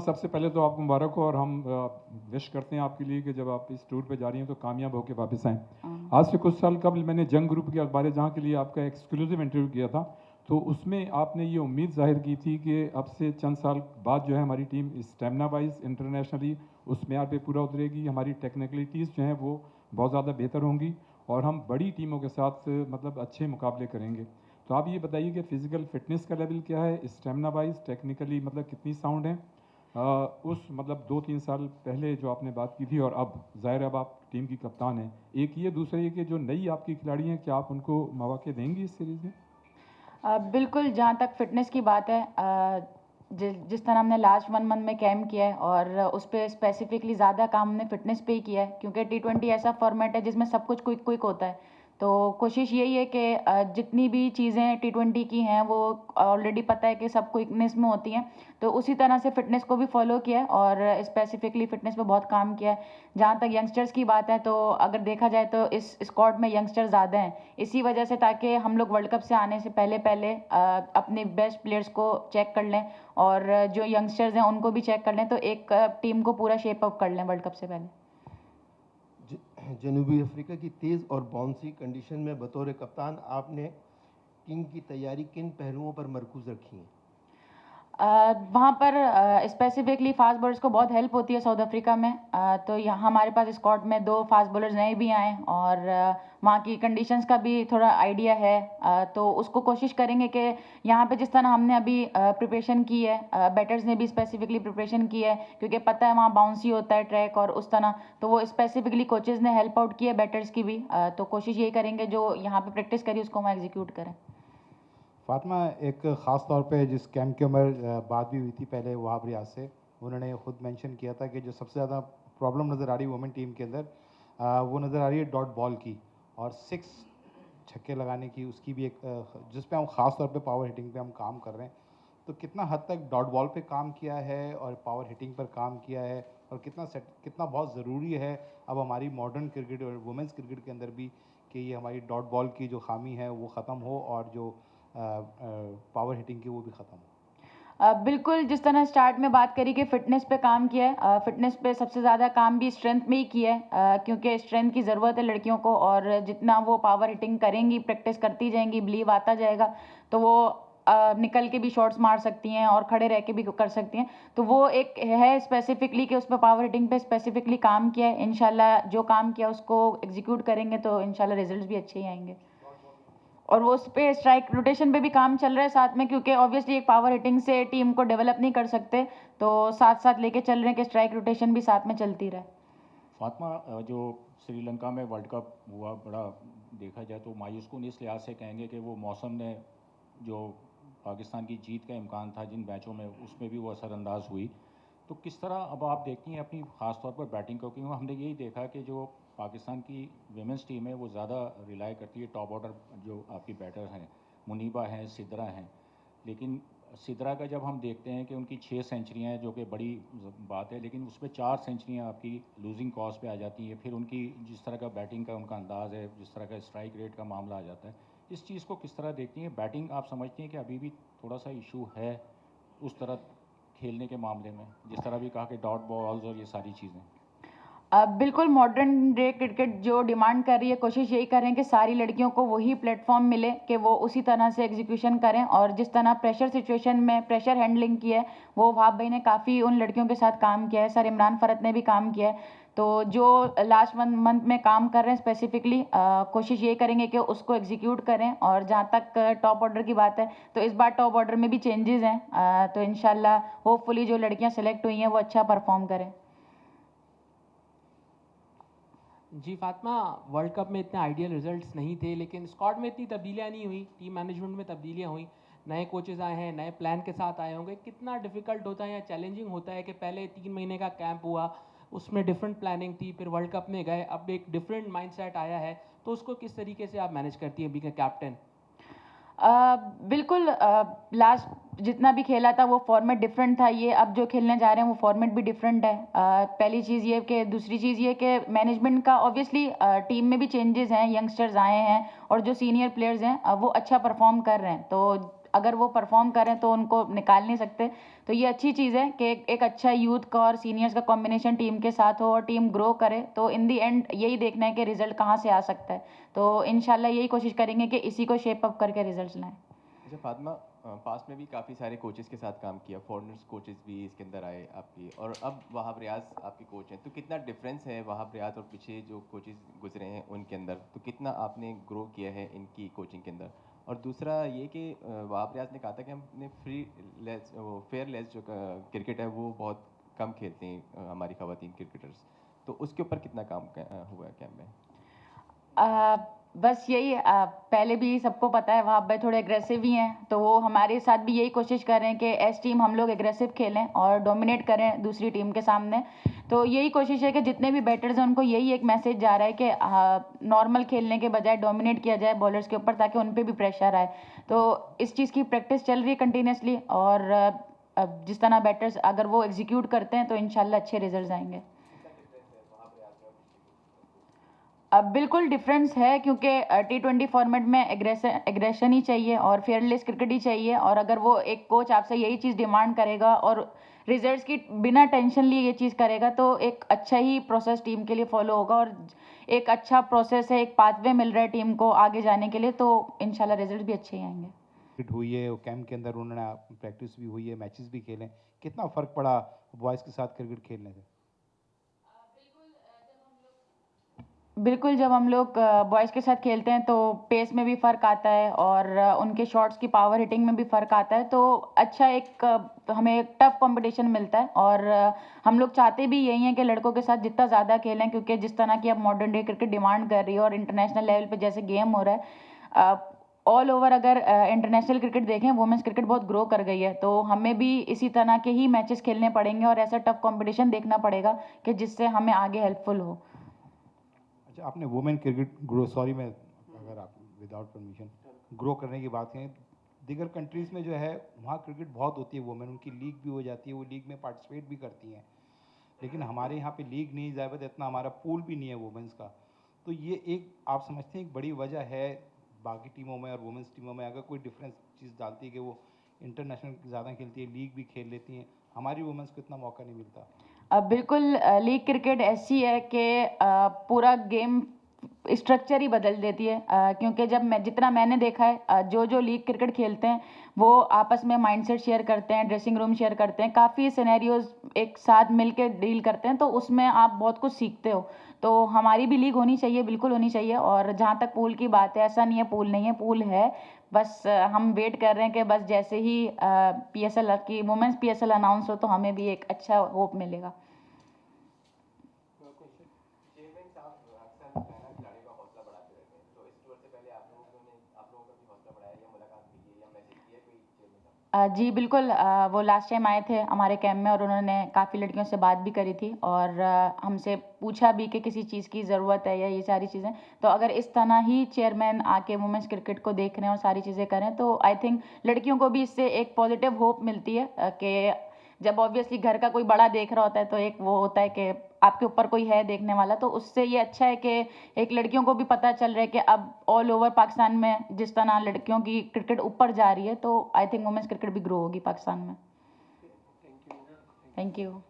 सबसे पहले तो आपको मुबारक हो और हम विश करते हैं आपके लिए कि जब आप इस टूर पे जा रही हैं तो कामयाब होकर वापस आएँ। आज से कुछ साल कबल मैंने जंग ग्रुप के बारे जहाँ के लिए आपका एक्सक्लूसिव इंटरव्यू किया था, तो उसमें आपने ये उम्मीद ज़ाहिर की थी कि अब से चंद साल बाद जो है हमारी टीम स्टेमिना वाइज इंटरनेशनली उस मेयार पे पूरा उतरेगी, हमारी टेक्निकलिटीज़ जो हैं वो बहुत ज़्यादा बेहतर होंगी और हम बड़ी टीमों के साथ मतलब अच्छे मुकाबले करेंगे। तो आप ये बताइए कि फ़िज़िकल फ़िटनेस का लेवल क्या है, स्टेमिना वाइज टेक्निकली मतलब कितनी साउंड है? उस मतलब 2-3 साल पहले जो आपने बात की थी और अब ज़ाहिर है अब आप टीम की कप्तान हैं। एक ये, दूसरा ये कि जो नई आपकी खिलाड़ी हैं, क्या आप उनको मौके देंगी इस सीरीज़ में? बिल्कुल, जहाँ तक फ़िटनेस की बात है, जिस तरह हमने लास्ट 1 मंथ में कैम्प किया है और उस पे स्पेसिफ़िकली ज़्यादा काम हमने फ़िटनेस पे ही किया है, क्योंकि टी20 ऐसा फ़ॉर्मेट है जिसमें सब कुछ क्विक क्विक होता है। तो कोशिश यही है कि जितनी भी चीज़ें टी20 की हैं वो ऑलरेडी पता है कि सब क्विकनेस में होती हैं, तो उसी तरह से फ़िटनेस को भी फ़ॉलो किया है और स्पेसिफ़िकली फ़िटनेस पे बहुत काम किया है। जहाँ तक यंगस्टर्स की बात है, तो अगर देखा जाए तो इस स्क्वाड में यंगस्टर ज़्यादा हैं, इसी वजह से ताकि हम लोग वर्ल्ड कप से आने से पहले अपने बेस्ट प्लेयर्स को चेक कर लें और जो यंगस्टर्स हैं उनको भी चेक कर लें, तो एक टीम को पूरा शेप अप कर लें वर्ल्ड कप से पहले। जनूबी अफ्रीका की तेज़ और बाउंसी कंडीशन में बतौर कप्तान आपने टीम की तैयारी किन पहलुओं पर मरकूज़ रखी है? वहाँ पर स्पेसिफिकली फास्ट बॉलर्स को बहुत हेल्प होती है साउथ अफ्रीका में। तो यहाँ हमारे पास स्क्वाड में 2 फास्ट बॉलर्स नए भी आए और वहाँ की कंडीशंस का भी थोड़ा आइडिया है। तो उसको कोशिश करेंगे कि यहाँ पे जिस तरह हमने अभी प्रिपरेशन की है, बैटर्स ने भी स्पेसिफिकली प्रिपरेशन की है, क्योंकि पता है वहाँ बाउंसी होता है ट्रैक और उस तरह, तो वो स्पेसिफिकली कोचेज़ ने हेल्प आउट की है बैटर्स की भी। तो कोशिश यही करेंगे जो यहाँ पे प्रैक्टिस करी उसको हम एग्जीक्यूट करें। फातिमा, एक ख़ास तौर पे जिस कैंप के ऊपर बात भी हुई थी पहले वहाब रियाज से, उन्होंने खुद मेंशन किया था कि जो सबसे ज़्यादा प्रॉब्लम नज़र आ रही है वुमेन टीम के अंदर, वो नज़र आ रही है डॉट बॉल की और 6 छक्के लगाने की, उसकी भी एक जिस पे हम ख़ास तौर पे पावर हिटिंग पे हम काम कर रहे हैं। तो कितना हद तक डॉट बॉल पे काम किया है और पावर हिटिंग पर काम किया है और कितना बहुत ज़रूरी है अब हमारी मॉडर्न क्रिकेट और वुमेंस क्रिकेट के अंदर भी कि ये हमारी डॉट बॉल की जो खामी है वो ख़त्म हो और जो पावर हिटिंग की वो भी ख़त्म हो? बिल्कुल, जिस तरह स्टार्ट में बात करी कि फ़िटनेस पे काम किया है, फ़िटनेस पे सबसे ज़्यादा काम भी स्ट्रेंथ में ही किया है, क्योंकि स्ट्रेंथ की ज़रूरत है लड़कियों को और जितना वो पावर हिटिंग करेंगी, प्रैक्टिस करती जाएंगी, बिलीव आता जाएगा, तो वो निकल के भी शॉट्स मार सकती हैं और खड़े रह के भी कर सकती हैं। तो वो एक है स्पेसिफिकली कि उस पर पावर हिटिंग पे स्पेसिफिकली काम किया है। इंशाल्लाह जो काम किया उसको एग्जीक्यूट करेंगे तो इंशाल्लाह रिजल्ट्स भी अच्छे ही आएंगे। और वो उस पे स्ट्राइक रोटेशन पे भी काम चल रहा है साथ में, क्योंकि ऑब्वियसली एक पावर हिटिंग से टीम को डेवलप नहीं कर सकते, तो साथ साथ लेके चल रहे हैं कि स्ट्राइक रोटेशन भी साथ में चलती रहे। फातिमा, जो श्रीलंका में वर्ल्ड कप हुआ, बड़ा देखा जाए तो मायूस कुन इस लिहाज से कहेंगे कि वो मौसम ने जो पाकिस्तान की जीत का इम्कान था जिन मैचों में, उसमें भी वो असरअंदाज हुई। तो किस तरह अब आप देखती हैं अपनी ख़ास तौर पर बैटिंग को, क्योंकि हमने यही देखा कि जो पाकिस्तान की विमेंस टीम है वो ज़्यादा रिलाई करती है टॉप ऑर्डर जो आपकी बैटर हैं, मुनीबा हैं, सिद्रा हैं। लेकिन सिद्रा का जब हम देखते हैं कि उनकी 6 सेंचुरियाँ हैं जो कि बड़ी बात है, लेकिन उसमें 4 सेंचुरियाँ आपकी लूजिंग कॉज पे आ जाती हैं। फिर उनकी जिस तरह का बैटिंग का उनका अंदाज़ है, जिस तरह का स्ट्राइक रेट का मामला आ जाता है, इस चीज़ को किस तरह देखती हैं? बैटिंग आप समझती हैं कि अभी भी थोड़ा सा इशू है उस तरह खेलने के मामले में, जिस तरह भी कहा कि डॉट बॉल्स और ये सारी चीज़ें? बिल्कुल, मॉडर्न डे क्रिकेट जो डिमांड कर रही है, कोशिश यही कर रहे हैं कि सारी लड़कियों को वही प्लेटफॉर्म मिले कि वो उसी तरह से एग्जीक्यूशन करें और जिस तरह प्रेशर सिचुएशन में प्रेशर हैंडलिंग की है, वो वहाब भाई ने काफ़ी उन लड़कियों के साथ काम किया है, सर इमरान फ़रत ने भी काम किया है। तो जो लास्ट 1 मंथ में काम कर रहे हैं स्पेसिफिकली, कोशिश ये करेंगे कि उसको एग्जीक्यूट करें। और जहाँ तक टॉप ऑर्डर की बात है, तो इस बार टॉप ऑर्डर में भी चेंजेस हैं, तो इंशाल्लाह होपफुली जो लड़कियाँ सेलेक्ट हुई हैं वो अच्छा परफॉर्म करें। जी फातिमा, वर्ल्ड कप में इतने आइडियल रिजल्ट्स नहीं थे, लेकिन स्क्वाड में इतनी तब्दीलियाँ नहीं हुई, टीम मैनेजमेंट में तब्दीलियाँ हुई, नए कोचेज़ आए हैं, नए प्लान के साथ आए होंगे। कितना डिफ़िकल्ट होता है या चैलेंजिंग होता है कि पहले 3 महीने का कैंप हुआ, उसमें डिफरेंट प्लानिंग थी, फिर वर्ल्ड कप में गए, अब एक डिफरेंट माइंडसेट आया है, तो उसको किस तरीके से आप मैनेज करती हैं बीइंग अ कैप्टन? बिल्कुल, लास्ट जितना भी खेला था वो फॉर्मेट डिफरेंट था, ये अब जो खेलने जा रहे हैं वो फॉर्मेट भी डिफरेंट है। पहली चीज़ ये कि दूसरी चीज़ ये कि मैनेजमेंट का ऑब्वियसली टीम में भी चेंजेस हैं, यंगस्टर्स आए हैं और जो सीनियर प्लेयर्स हैं वो अच्छा परफॉर्म कर रहे हैं। तो अगर वो परफॉर्म करें तो उनको निकाल नहीं सकते। तो ये अच्छी चीज़ है कि एक अच्छा यूथ का और सीनियर्स का कॉम्बिनेशन टीम के साथ हो और टीम ग्रो करे। तो इन दी एंड यही देखना है कि रिजल्ट कहाँ से आ सकता है। तो इंशाल्लाह यही कोशिश करेंगे कि इसी को शेप अप करके रिजल्ट्स लाएं। अच्छा फातिमा, पास्ट में भी काफ़ी सारे कोचेस के साथ काम किया, फॉरेनर्स कोचेस भी इसके अंदर आए आपकी, और अब वहाब रियाज आपके कोच हैं, तो कितना डिफरेंस है वहाब रियाज और पीछे जो कोचेस गुजरे हैं उनके अंदर, तो कितना आपने ग्रो किया है इनकी कोचिंग के अंदर? और दूसरा ये कि वहाब रियाज ने कहा था कि हमने फेयर लेस जो क्रिकेट है वो बहुत कम खेलते हैं हमारी ख़वातीन क्रिकेटर्स, तो उसके ऊपर कितना काम हुआ है कैंप में? बस यही पहले भी सबको पता है वहाब भाई थोड़े एग्रेसिव ही हैं, तो वो हमारे साथ भी यही कोशिश कर रहे हैं कि एस टीम हम लोग एग्रेसिव खेलें और डोमिनेट करें दूसरी टीम के सामने। तो यही कोशिश है कि जितने भी बैटर्स हैं उनको यही एक मैसेज जा रहा है कि नॉर्मल खेलने के बजाय डोमिनेट किया जाए बॉलर्स के ऊपर, ताकि उन पर भी प्रेशर आए। तो इस चीज़ की प्रैक्टिस चल रही है कंटिन्यूसली, और अब जिस तरह बैटर्स अगर वो एग्जीक्यूट करते हैं तो इंशाल्लाह अच्छे रिजल्ट आएंगे। अब बिल्कुल डिफरेंस है, क्योंकि T20 फॉर्मेट में एग्रेशन ही चाहिए और फेयरलेस क्रिकेट ही चाहिए। और अगर वो एक कोच आपसे यही चीज़ डिमांड करेगा और रिजल्ट्स की बिना टेंशन लिए ये चीज़ करेगा, तो एक अच्छा ही प्रोसेस टीम के लिए फॉलो होगा और एक अच्छा प्रोसेस है, एक पाथवे मिल रहा है टीम को आगे जाने के लिए, तो इंशाल्लाह रिजल्ट भी अच्छे ही आएंगे। क्रिकेट हुई है, कैंप के अंदर उन्होंने प्रैक्टिस भी हुई है, मैचेस भी खेले, कितना फ़र्क पड़ा बॉयज़ के साथ क्रिकेट खेलने से? बिल्कुल, जब हम लोग बॉयज़ के साथ खेलते हैं तो पेस में भी फ़र्क आता है और उनके शॉट्स की पावर हिटिंग में भी फ़र्क आता है। तो अच्छा एक हमें एक टफ कंपटीशन मिलता है, और हम लोग चाहते भी यही हैं कि लड़कों के साथ जितना ज़्यादा खेलें, क्योंकि जिस तरह की अब मॉडर्न डे क्रिकेट डिमांड कर रही है और इंटरनेशनल लेवल पे जैसे गेम हो रहा है, ऑल ओवर अगर इंटरनेशनल क्रिकेट देखें, वुमेन्स क्रिकेट बहुत ग्रो कर गई है। तो हमें भी इसी तरह के ही मैचेस खेलने पड़ेंगे और ऐसा टफ कंपटीशन देखना पड़ेगा कि जिससे हमें आगे हेल्पफुल हो। अच्छा, आपने वुमेन क्रिकेट ग्रो, सॉरी मैं अगर आप विदाउट परमिशन ग्रो करने की बात करें, दीगर कंट्रीज़ में जो है वहाँ क्रिकेट बहुत होती है वुमेन, उनकी लीग भी हो जाती है, वो लीग में पार्टिसिपेट भी करती हैं, लेकिन हमारे यहाँ पे लीग नहीं, ज़्यादा इतना हमारा पूल भी नहीं है वुमेंस का। तो ये एक आप समझते हैं एक बड़ी वजह है बाकी टीमों में और वुमेंस टीमों में अगर कोई डिफरेंस चीज़ डालती है कि वो इंटरनेशनल ज़्यादा खेलती है, लीग भी खेल लेती हैं, हमारी वुमेंस को इतना मौका नहीं मिलता? बिल्कुल, लीग क्रिकेट ऐसी है कि पूरा गेम स्ट्रक्चर ही बदल देती है, क्योंकि जब जितना मैंने देखा है, जो लीग क्रिकेट खेलते हैं वो आपस में माइंडसेट शेयर करते हैं, ड्रेसिंग रूम शेयर करते हैं, काफ़ी सिनेरियोज एक साथ मिल के डील करते हैं, तो उसमें आप बहुत कुछ सीखते हो। तो हमारी भी लीग होनी चाहिए, बिल्कुल होनी चाहिए। और जहाँ तक पूल की बात है, ऐसा नहीं है पूल नहीं है, पूल है। बस हम वेट कर रहे हैं कि बस जैसे ही PSL की वुमेंस PSL अनाउंस हो तो हमें भी एक अच्छा होप मिलेगा। जी बिल्कुल, वो लास्ट टाइम आए थे हमारे कैंप में और उन्होंने काफ़ी लड़कियों से बात भी करी थी और हमसे पूछा भी कि किसी चीज़ की ज़रूरत है या ये सारी चीज़ें। तो अगर इस तरह ही चेयरमैन आके वुमेन्स क्रिकेट को देख रहे हैं और सारी चीज़ें करें, तो आई थिंक लड़कियों को भी इससे एक पॉजिटिव होप मिलती है कि जब ऑब्वियसली घर का कोई बड़ा देख रहा होता है तो एक वो होता है कि आपके ऊपर कोई है देखने वाला। तो उससे ये अच्छा है कि एक लड़कियों को भी पता चल रहा है कि अब ऑल ओवर पाकिस्तान में जिस तरह लड़कियों की क्रिकेट ऊपर जा रही है, तो आई थिंक वुमेन्स क्रिकेट भी ग्रो होगी पाकिस्तान में। Thank you.